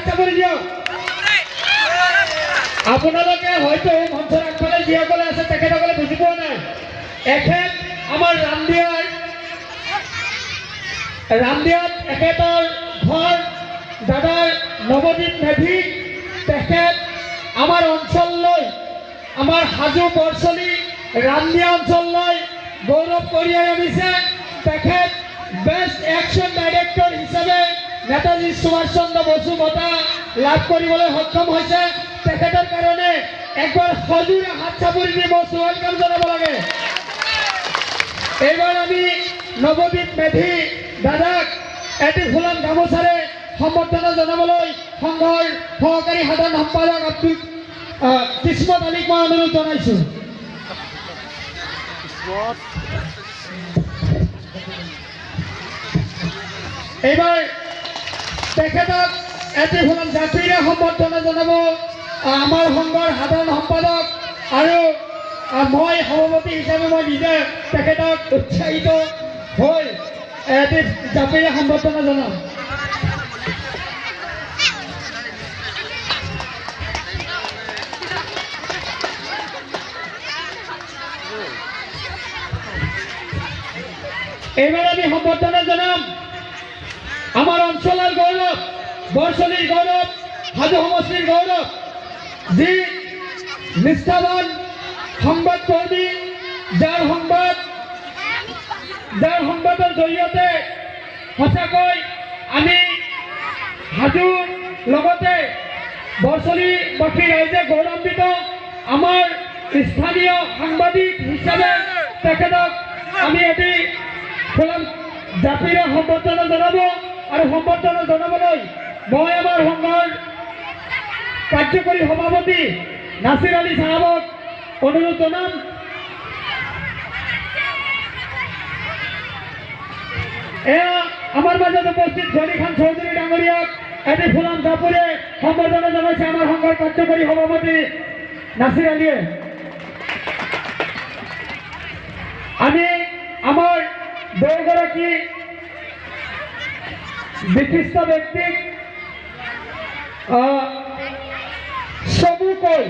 চাপৰি দিয়ক। আপোনালোকে হয়তো মঞ্চৰ আগফালে যিসকলে আছে তেখেতসকলে বুজি পোৱা নাই। এখেত আমাৰ ৰামদিয়াত এখেতৰ ঘৰ দাদাৰ নৱদ্বীপ মেধি। তেখেত আমাৰ অঞ্চললৈ, আমাৰ হাজো বৰছলি ৰামদিয়া অঞ্চললৈ গৌৰৱ কঢ়িয়াই আনিছে। তেখেত বেষ্ট একশ্যন ডাইৰেক্টৰ হিচাপে নেতাজী সুভাষ চন্দ্ৰ বসু বঁটা লাভ কৰিবলৈ সক্ষম হৈছে। তেখেতৰ কাৰণে একবাৰ সজোৰে হাত চাপৰি দি মই ৱেলকাম জনাব লাগে। এইবাৰ আমি নৱদ্বীপ মেধি দাদাক এটি ফুলাম গামোচাৰে সম্বৰ্ধনা জনাবলৈ সংঘৰ সহকাৰী সাধাৰণ সম্পাদক কিসমত আলীক মই অনুৰোধ জনাইছোঁ। এইবাৰ তেখেতক এটি ফুলাম জাপিৰে সম্বৰ্ধনা জনাব আমাৰ সংঘৰ সাধাৰণ সম্পাদক আৰু মই সভাপতি হিচাপে মই নিজে তেখেতক উৎসাহিত হৈ এটি জাপিৰে সম্বৰ্ধনা জনাম। এইবাৰ আমি সম্বৰ্ধনা জনাম আমাৰ অঞ্চলৰ গৌৰৱ, বৰছলিৰ গৌৰৱ, হাজো সমষ্টিৰ গৌৰৱ, যি নিষ্ঠাবান সংবাদকৰ্মী, যাৰ সংবাদৰ জৰিয়তে সঁচাকৈ আমি হাজোৰ লগতে বৰছলিবাসী ৰাইজে গৌৰৱান্বিত। আমাৰ স্থানীয় সাংবাদিক হিচাপে তেখেতক আমি এটি ফুলাম জাপিৰে সম্বৰ্ধনা জনাব আৰু সম্বৰ্ধনা জনাবলৈ মই আমাৰ সংঘৰ কাৰ্যকৰী সভাপতি নাছিৰ আলী চাহাবক অনুৰোধ জনাম। এয়া আমাৰ মাজত উপস্থিত গনি খান চৌধুৰী ডাঙৰীয়াক এটি ফুলাম জাপিৰে সম্বৰ্ধনা জনাইছে আমাৰ সংঘৰ কাৰ্যকৰী সভাপতি নাছিৰ আলীয়ে। আমি আমাৰ দুগৰাকী বিশিষ্ট ব্যক্তিক চমুকৈ